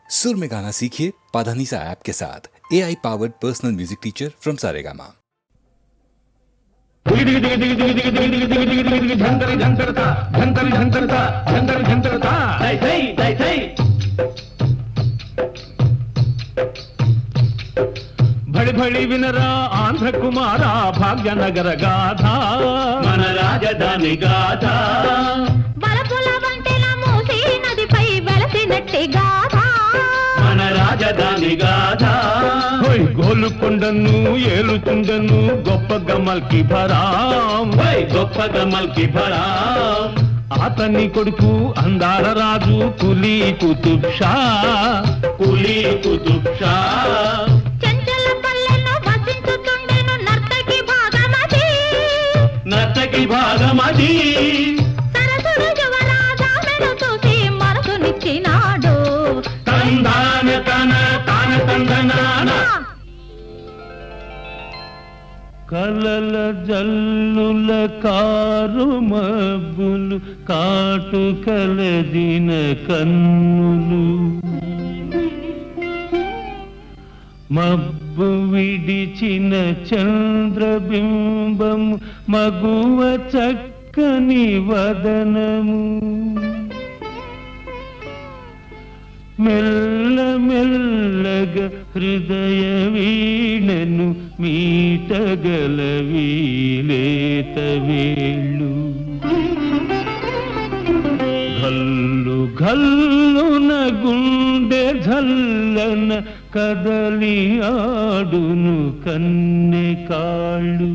सुर में गाना सीखिए पाधानीसा ऐप के साथ। AI powered personal music teacher from Saregama. బడి బడి వినరా ఆంధ్ర కుమార భాగ్యనగర గాథ మన రాజధాని గాథ బలపుల వంటెల మూసి నదిపై వెలసినట్టి గాథ మన రాజధాని గాథ ఓయ్ గోలుకొండను ఏలుతుండను గొప్ప గమల్కి భరాం ఓయ్ గొప్ప గమల్కి భరాం అతని కొడుకు అందాల రాజు కులీ కుతుబ్ షా కులీ కుతుబ్ షా నర్తకి భాగమది సరసుడు యువరాజా మెను చూసి మనసునిచ్చినాడు తందాన తన తాన తందనాన కలల జల్లుల కారు మబ్బులు కాటు కలదిన కన్నులు మబ్బు విడిచిన చంద్రబింబం మగువ చక్కని వదనము మెల్ల మెల్లగా హృదయ వీణను మీటగల వీలేత వేళ్ళు గల్లు గల్లున గుండె జల్లన కదలి ఆడును కన్నె కాళ్ళు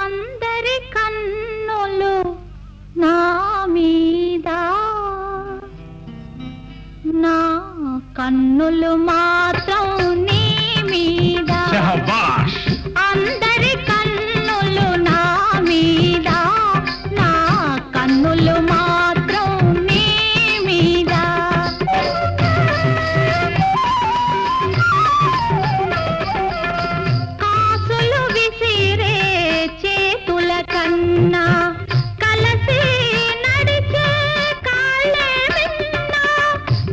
అందరి కన్నులు నా మీద నా కన్నులు మాత్రం నీ మీద శహబాష్ అందరి కన్నులు నా మీద నా కన్నులు మాత్రం నీ మీద కాసులు విసిరే చేతుల కన్నా కలసి నడిచే కాళ్ళే విన్నా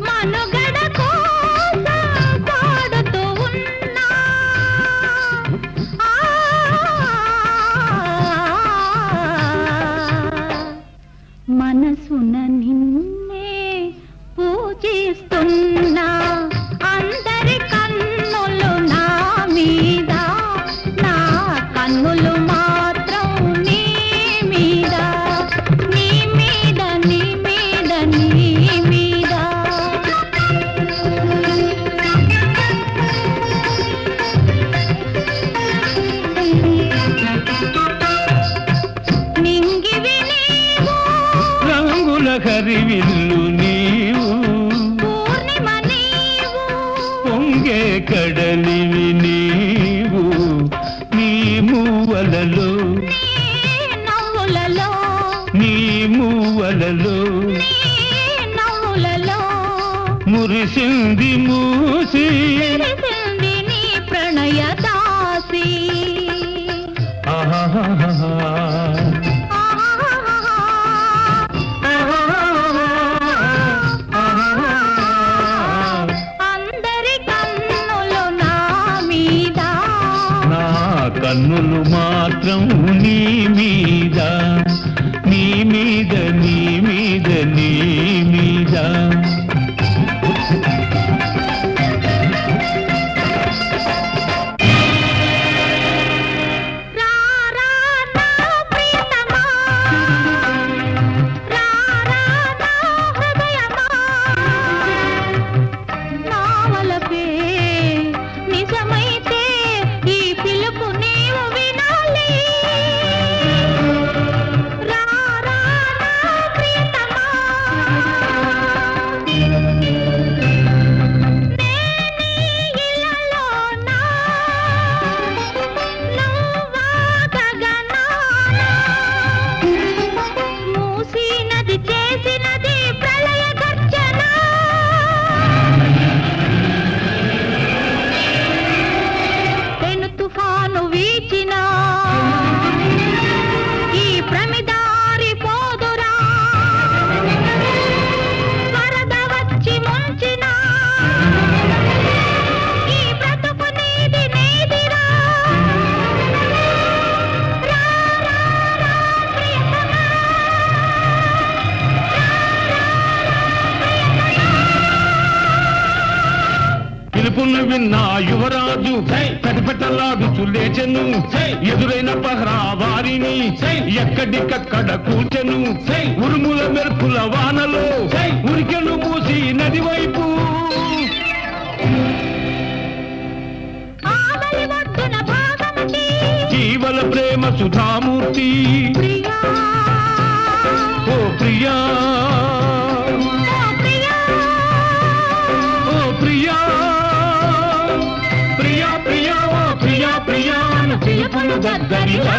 మనుగడ కోసం పాడుతూ ఉన్నా మనసున నిన్నే పూజిస్తున్నా అందరి కన్నులు నా మీద నా కన్నులు మాత్రం నీ మీద నీ మీద నీ మీద నీ మీద నింగివి నీవు రంగుల హరివిల్లు నీవు పూర్ణిమ నీవు పొంగే కడలివి నీవు నీ మూవలలో నీ నవ్వులలో నీ మూవలలో నీ నవ్వులలో మురిసింది మూసి తెలిసింది నీ ప్రణయ దాసి ఆహాహాహా. అందరి కన్నులు నా మీద నా కన్నులు మాత్రం నీ మీద నీ మీద నీ మీద నీ మీద రా రా నా ప్రియతమా రా రా నా హృదయమా నా వలపే నిజమైతే ఈ పిలుపు నీవు వినాలి రా రా నా ప్రియతమా పిలుపును విన్నా యువరాజు కటిపెట్టలాడుచు లేచెను ఎదురైన పహరా వారిని ఎక్కడికక్కడ కూర్చెను ఉరుముల మెరుపుల వానలో ఉరికెను మూసి నది వైపు ఆవలి ఒడ్డున భాగమతి జీవల ప్రేమ సుధామూర్తి ప్రియా ఓ ప్రియా ఓ ప్రియా ప్రియా ప్రియా ప్రియా ఓ ప్రియా ప్రియా పిలుపులు దగ్గరిలా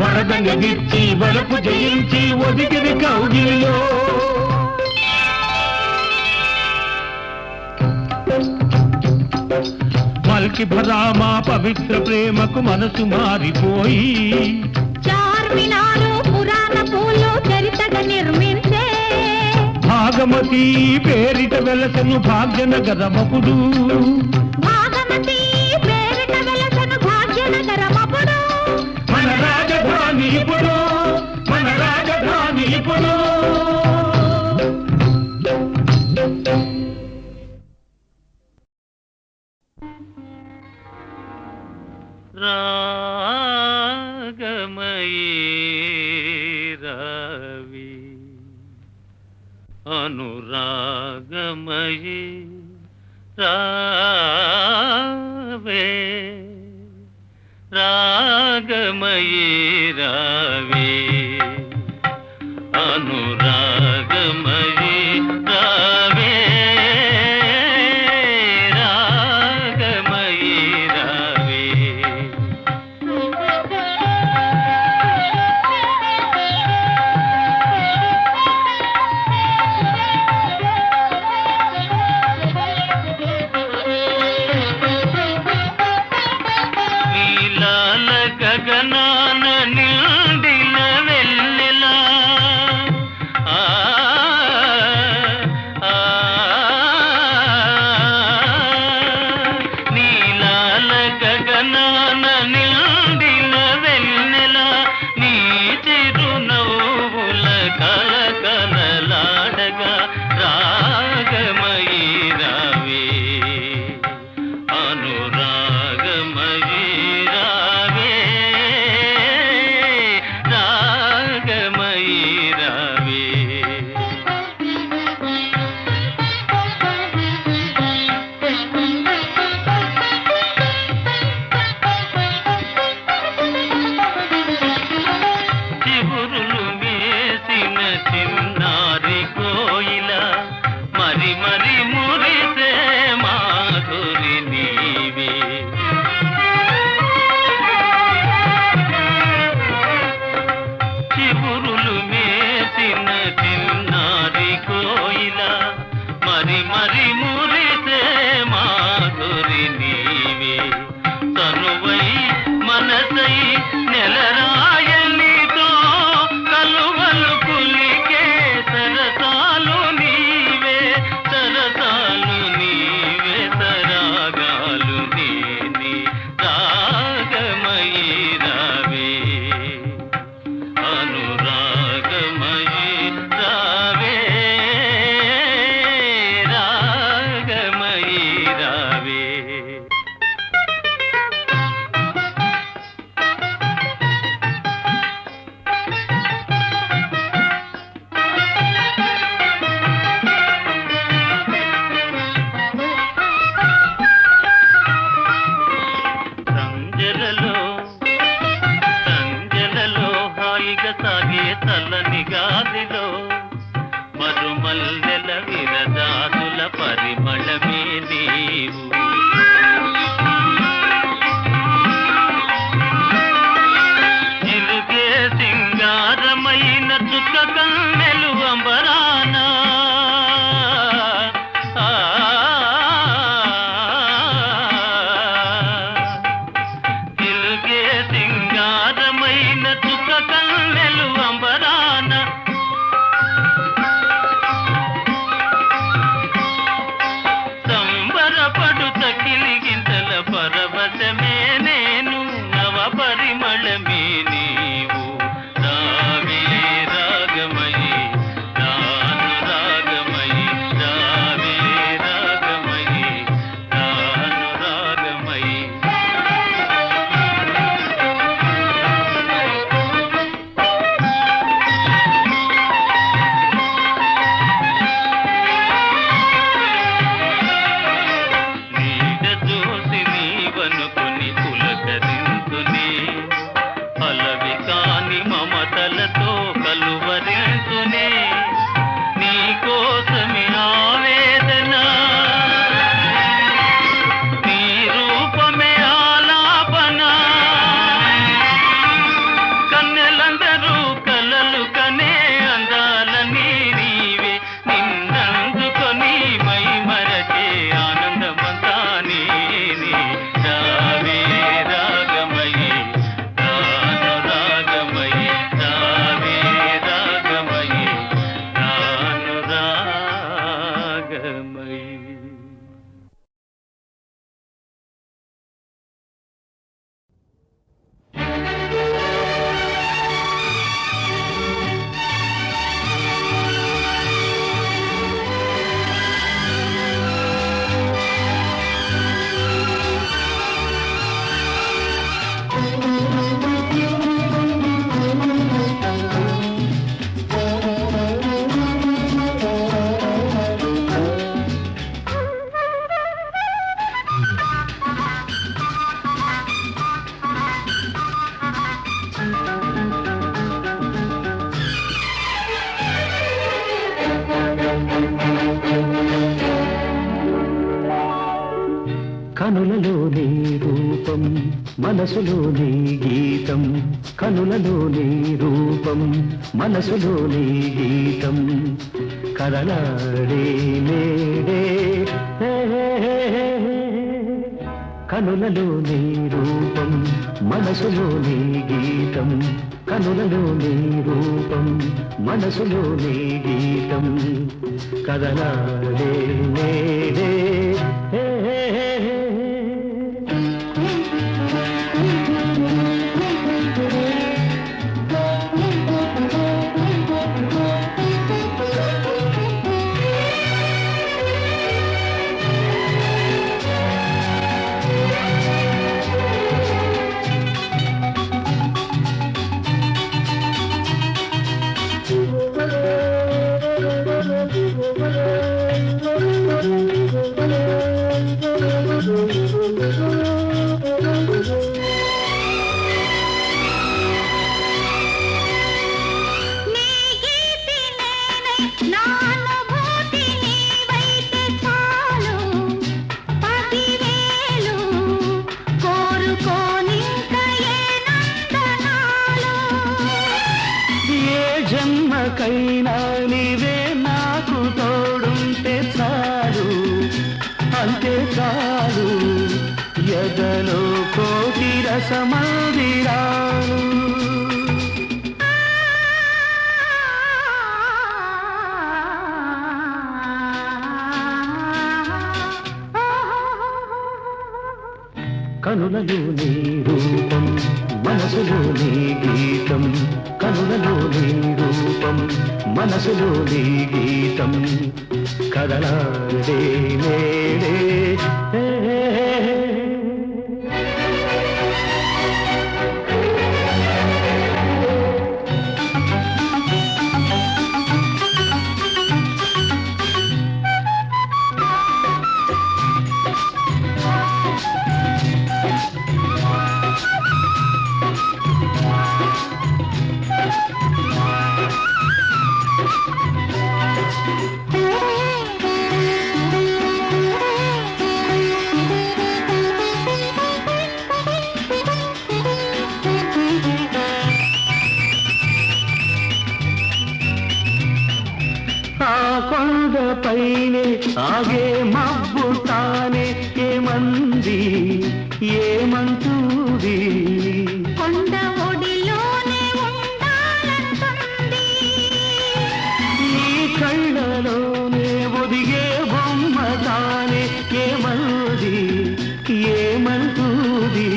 వరదగనిచ్చి వరపు జయించి ఒదిగిరి కౌగిలిలో మల్కి భరామా పవిత్ర ప్రేమకు మనసు మారిపోయి చార్మినారు పురాణ పూలు చరితగా నిర్మించే భాగమతి పేరిట వెలసను భాగ్యనగరమపుడు భాగమతి పేరిట వెలసను భాగ్యనగరమపుడు మన రాజధాని ఇప్పుడు మన రాజధాని ఇప్పుడు రాగమయీ రవి అనురాగమయీ రావే రాగమయీ రవి అనురాగమయీ రావే రాగమయీ రావే నీలాల గగనాన నిండిన వెన్నెలా ఆ ఆ నీలాల గగనాన నిండిన వెన్నెలా నీ చిరునవ్వుల కలకలలాడగా రాగమయీ రావే అనురాగమయీ రావే రాగమయీ రావే చివురులు వేసిన చిన్నారి కోయిల మరి మరి మురిసే మాధురి నీవే చివురులు మేసిన చిన్నారి కోయిల మరి మరి మురిసే మాధురి నీవే తనువై మనసై నెలరాయలితో కలువలు కులికే సరసాలు నీవే సరసాలు నీవే సరాగాలు నేనే రాగమయీ రావే అనురాగమయీ రావే రాగమయీ మాయావి కనులలోని రూపం మనసులోని గీతం కనులలోని రూపం మనసులోని గీతం కదలాడే నేడే కనులలోని రూపం మనసులోని గీతం కనులలోని రూపం మనసులోని గీతం కదలాడే నేడే జన్మకైనా నీవే నాకు తోడుంటే చాలు అంతే చాలు ఎదలో కోటి రసమందిరాలు కనులలోని రూపం మనసులోని గీతం కనులలోని రూపం మనసులోని గీతం కదలాడే నేడే కొండపైనే ఆగే మబ్బు తానే ఏమంది ఏమంటుంది కొండ ఒడిలోనే ఉండాలంటుంది ఈ కళ్ళలోనే ఒదిగే బొమ్మ తానే ఏమంది ఏమంటుంది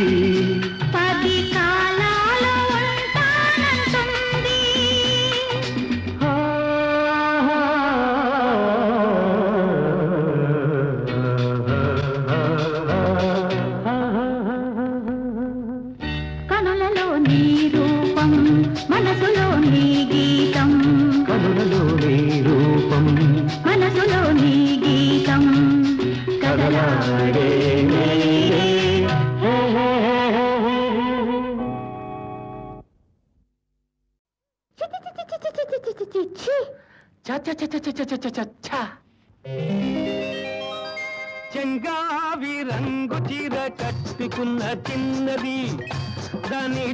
10 కాలాలు ఉంటానంటుంది కనులలో నీ రూపం మనసులో నీ గీతం కనులలో నీ రూపం మనసులో నీ గీతం కదలాడే చెంగావి రంగు చీర కట్టుకున్న చిన్నది దాని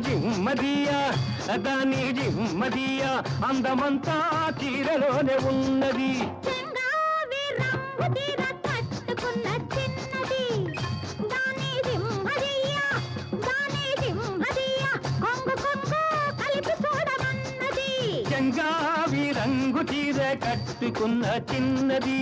జిమ్మదియా అందమంతా చీరలోనే ఉన్నది చెంగావి రంగు చీర కట్టుకున్న చిన్నది దాని జిమ్మదియా కొంగు కలిపి చూడమన్నది చెంగావి రంగు చీర కట్టుకున్న చిన్నది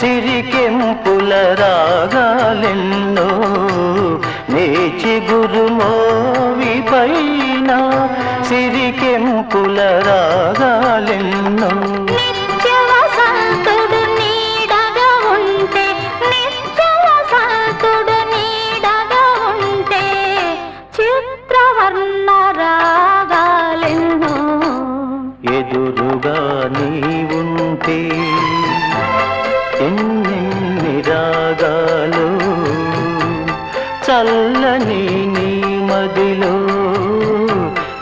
సిరికెంపుల రాగాలెన్నో నేచి గురుమోవి పైన సిరికెంపుల రాగాలెన్నో నిత్య వసంతుడు నీడగా ఉంటే నిత్య వసంతుడు నీడగా ఉంటే చిత్రవర్ణ రాగాలెన్నో ఎదురుగా నీవుంటే ఎన్నెన్ని రాగాలు చల్లని నీ మదిలో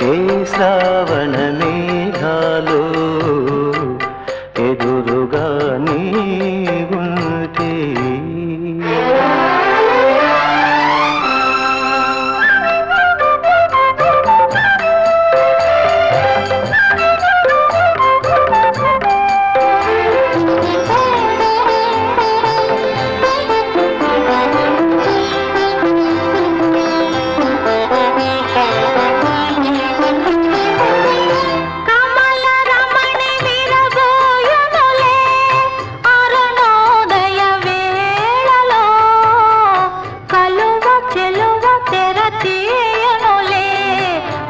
ఏ శ్రావణ మేఘాలు ఎదురుగా నీవుంటే కమల రమణి విరబోయునులే అరుణోదయ వేళలో కలువ చెలువ తెర తీయనులే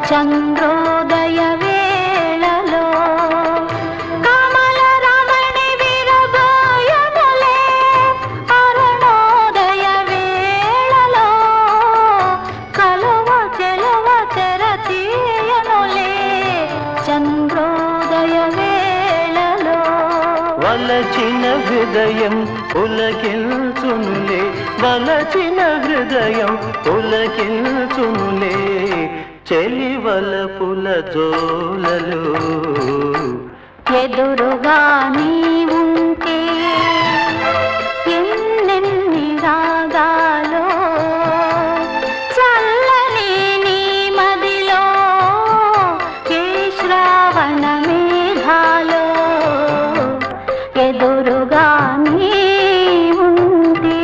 చంద్రోదయ వేళలో కమల రమణి విరబోయునులే అరుణోదయ వేళలో కలువ చెలువ తెర తీయనులే చంద్రోదయ వేళలో వలచిన హృదయం పులకిల్చునులే వలచిన హృదయం పులకిల్చునులే చెలివలపుల జోలలు ఎదురుగా నీవుంటే ఎన్నెన్ని రాగాలో చల్లని నీ మదిలో ఏ శ్రావణ మేఘాలో ఎదురుగా నీవుంటే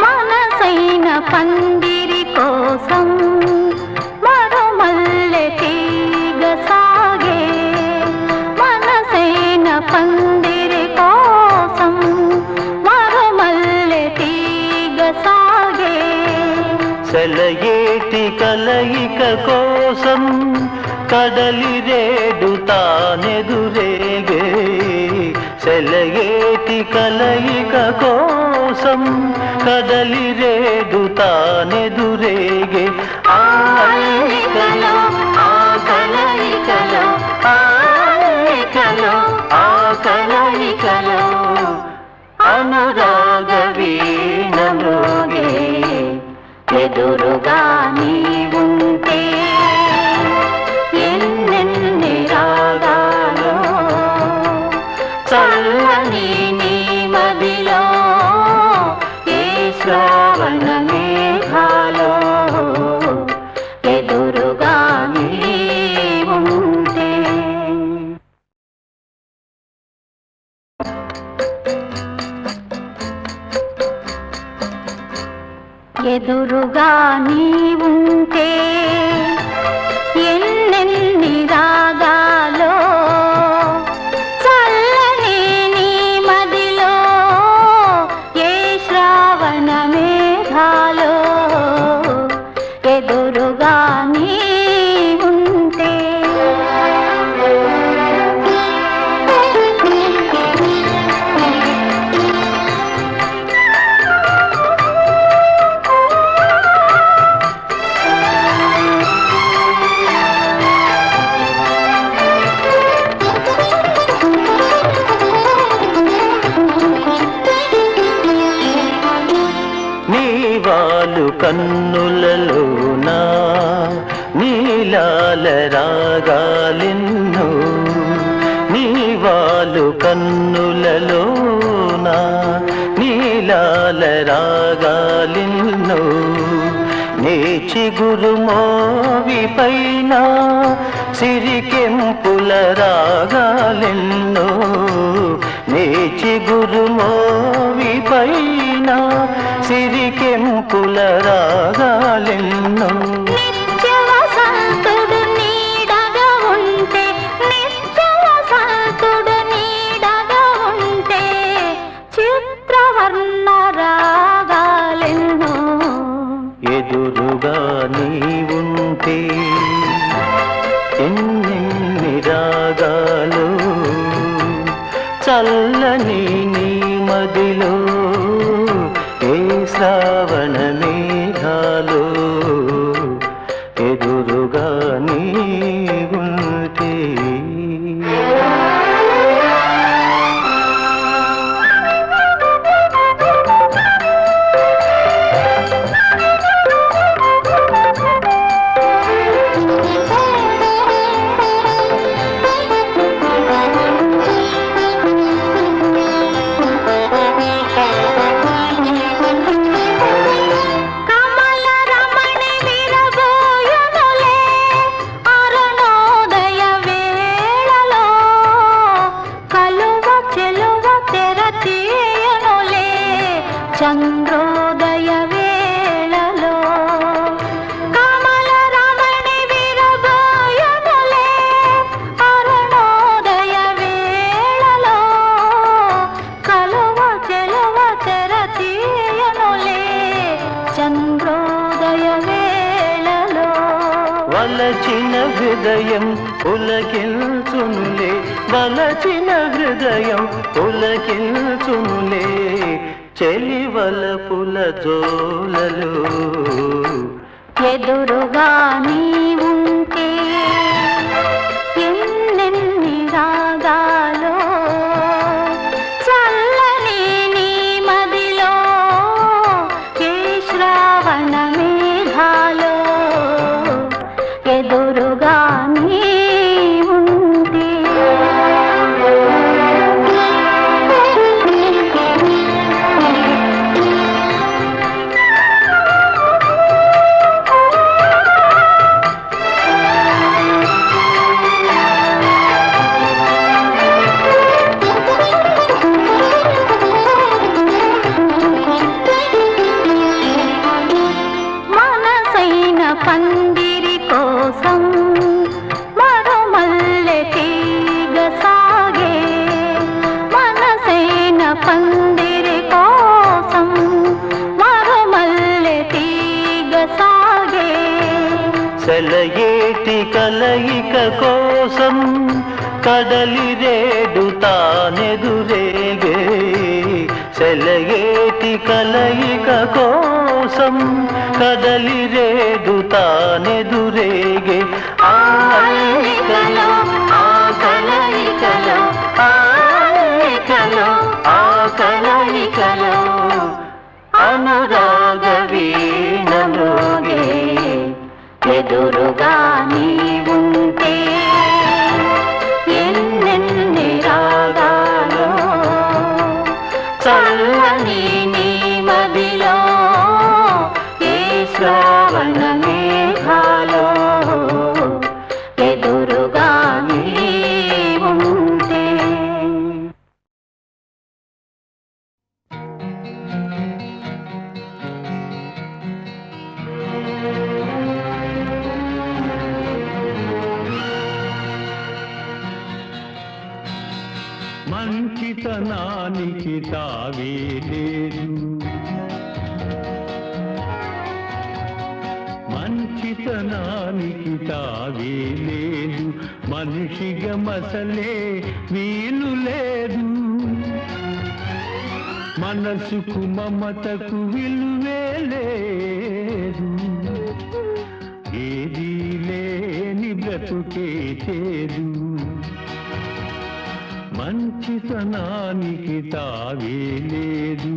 మనసైన పందిరి కోసం మరుమల్లె తీగ సాగే మనసైన పందిరి కోసం మరుమల్లె తీగ సాగే సెలయేటి కలయిక కోసం కడలి రేడు తానెదురేగే సెలయేటి కలయిక కోసం కడలి రేడు తానెదురేగే ఆ అల్లికలో ఆ కలయికలో ఆ అల్లికలో ఆ కలయికలో అనురాగ వీణలోగే ఎదురుగా నీవుంటే ఎన్నెన్ని రాగాలో చల్లని నీ మదిలో ఏ శ్రావణ మేఘాలో ఎదురుగా నీవుంటే ఎదురుగా నీవుంటే ఎన్నెన్ని రాగాలో చల్లని నీ మదిలో ఏ శ్రావణ మేఘాలో ఎదురుగా నీవుంటే నీవాలు కన్నులలోనా నీలాల రాగాలెన్నో నీవాలు కన్నులలోనా నీలాల రాగాలెన్నో నీ నే చిగురుమోవి పైన సిరికెంపుల రాగాలెన్నో నే చిగురుమోవి పైన సిరికెంపుల రాగాలెన్నో నిత్య వసంతుడు నీడగా ఉంటే నిత్య వసంతుడు నీడగా ఉంటే చిత్రవర్ణ రాగాలెన్నో ఎదురుగా నీవుంటే ఎన్నెన్ని రాగాలు చల్లని నీ మదిలో ఏ శ్రావణ మేఘాలు ఎదురుగా నీవుంటే కమల రమణి విరబోయునులే అరుణోదయ వేళలో కలువ చెలువ తెర తీయనులే చంద్రోదయ వేళలో కమల రమణి విరబోయునులే అరుణోదయ వేళలో కలువ చెలువ తెర తీయనులే చంద్రోదయ వేళలో వలచిన హృదయం పులకిల్చునులే వలచిన హృదయం పులకిల్చునులే చెలివలపుల జోలలు ఎదురుగా నీవుంటే ఎన్నెన్ని రాగాలో చల్లని నీ మదిలో ఏ శ్రావణ మేఘాలో ఎదురుగా నీవుంటే మనసైన పందిరి కోసం మరుమల్లె తీగ సాగే మనసైన పందిరి కోసం మరుమల్లె తీగ సాగే సెలయేటి కలయిక కోసం కడలి రేడు తానెదురేగే సెలయేటి కలయిక కోసం కడలి రేడు తానెదురేగే ఆ అల్లికలో ఆ కలయికలో ఆ కలయికలో ఆ కలయికలో అనురాగ వీణలోగే ఎదురుగా నీవుంటే ఎన్నెన్ని రాగాలో చల్లని నీ మదిలో ఏ శ్రావణ మేఘాలో ఎదురుగా నీవుంటే మంచితనానికి తావే లేదు మంచితనానికి తావే లేదు మనిషిగా మసలే వీలు లేదు మనసుకు మమతకు విలువే లేదు ఏదీ లేని బ్రతుకే చేదు మంచితనానికి తావే లేదు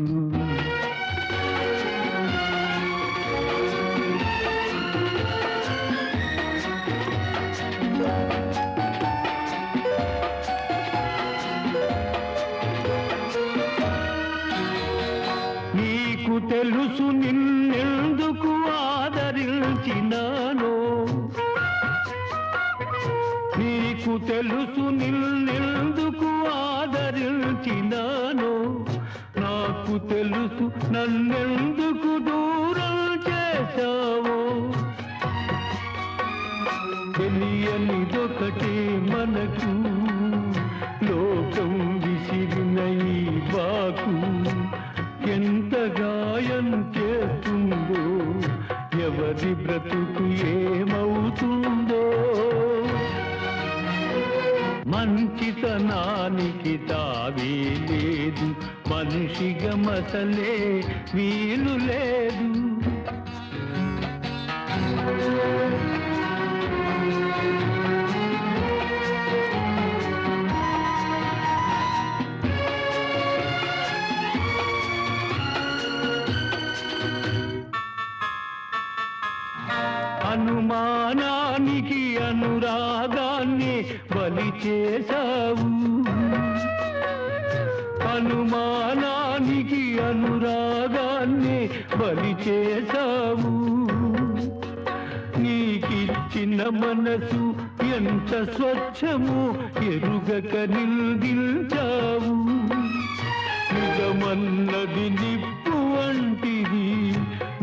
నీకు తెలుసు నిన్నెందుకు ఆదరి వరించినానో నాకు తెలుసు నన్నెందుకు దూరం చేశావో తెలియనిదొకటే మనకు లోకం విసిరిన ఈ బాకు ఎంత గాయం చేస్తుందో ఎవరి బ్రతుకు ఏమవుతుందో మంచితనానికి తావే లేదు మనిషిగా మసలే వీలు లేదు అనుమానానికి అనురాగాన్ని బలి చేశావు అనుమానానికి అనురాగాన్ని బలి చేశావు నీకిచ్చిన మనసు ఎంత స్వచ్ఛము ఎరుగక నిల్దించావు నిజమన్నది నిప్పు వంటిది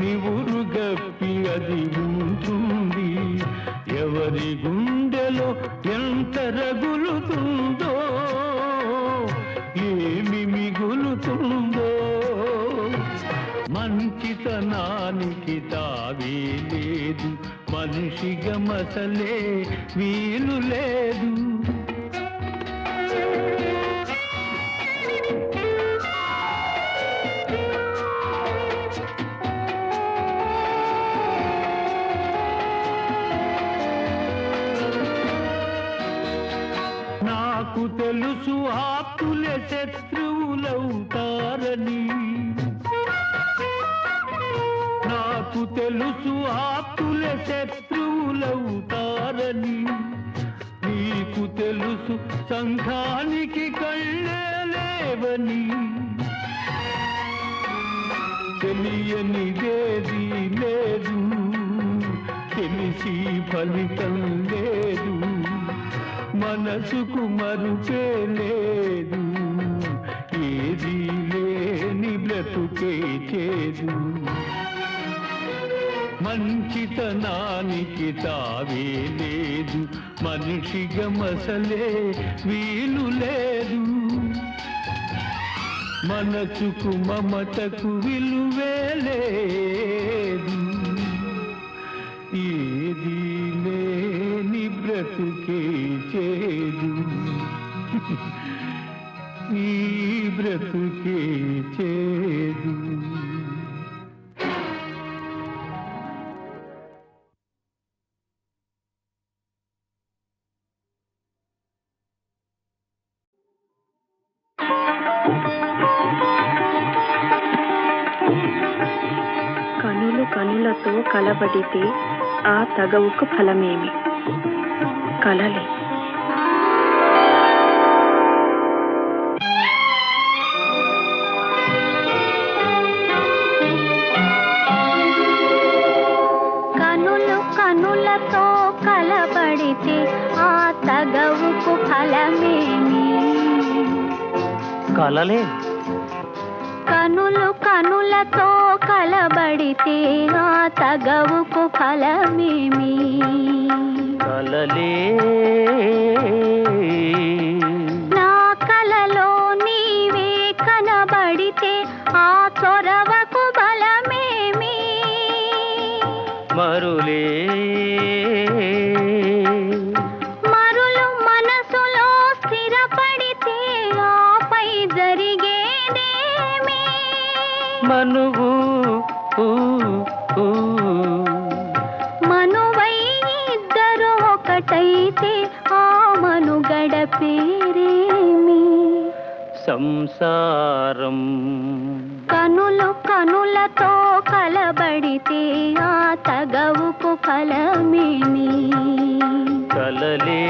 నివురుగప్పి అది ఉంటుంది ఎవరి గుండెలో ఎంత రగులుతుందో ఏమి మిగులుతుందో మంచితనానికి తావే లేదు మనిషిగా మసలే వీలు లేదు నాకు తెలుసు ఆప్తులే శత్రువులవుతారని నాకు తెలుసు ఆప్తులే శత్రువులవుతారని నీకు తెలుసు సంఘానికి కళ్ళే లేవని తెలియనిదేది లేదు తెలిసి ఫలితం లేదు మనసుకు మరుపే లేదు ఏది లేని బ్రతుకే చేదు మంచితనానికి తావే లేదు మనిషిగా మసలే వీలు లేదు మనసుకు మమతకు విలువే లేదు ఏది లేని బ్రతుకే చేదు ఈ బ్రతుకే చేదు కనులు కనులతో కలబడితే ఆ తగవుకు ఫలమేమి కలలే కనులు కనులతో కలబడితే ఆ తగవుకు ఫలమేమి కలలే కనులు కనులతో కలబడితే ఆ తగవుకు ఫలమేమి కలలే నా కలలో నీవే కనబడితే ఆ చొరవకు బలమేమి మరులే మరులు మనసులో స్థిరపడితే ఆపై జరిగేదేమి మనువు మనువై ఇద్దరు ఒకటైతే ఆ మనుగడ పేరేమి సంసారం కనులు కనులతో కలబడితే ఆ తగవుకు ఫలమేమి కలలే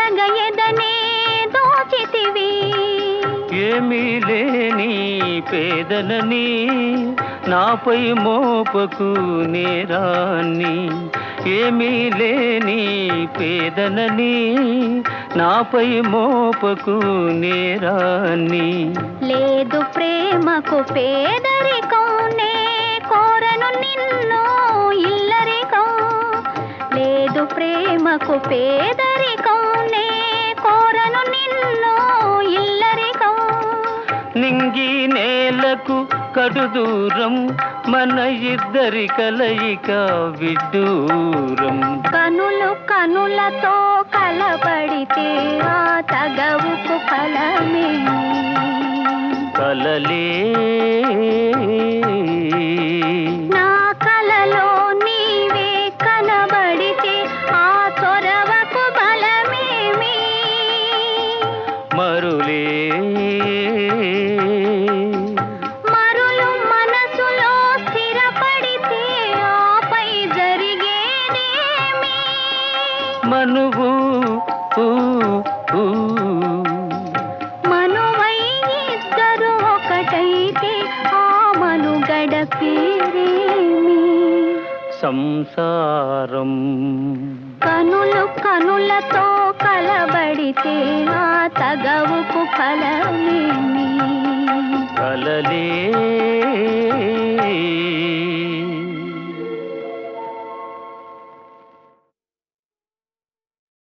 అడగ ఎదనే దోచితివి ఏమీ లేని పేదనని నాపై మోపకు నేరాన్ని ఏమీ లేని పేదనని నాపై మోపకు నేరాన్ని లేదు ప్రేమకు పేదరికం నే కోరను నిన్ను ఇల్లరికం లేదు ప్రేమకు పేదరికం నే కోరను నిన్ను ఇల్లరికం నింగి నేలకు కడు దూరం మన ఇద్దరి కలయిక విడ్డూరం కనులు కనులతో కలబడితే ఆ తగవుకు ఫలమే కలలే నా కలలో నీవే కనబడితే ఆ చొరవకు బలమేమి మరులే మరులు మనసులో స్థిరపడితే ఆపై జరిగేదేమి మనువు మనువై ఇద్దరు ఒకటైతే ఆ మనుగడ పేరేమి సంసారం కనులు కనులతో కలబడితే ఆ తగవుకు ఫలమేమి కలలే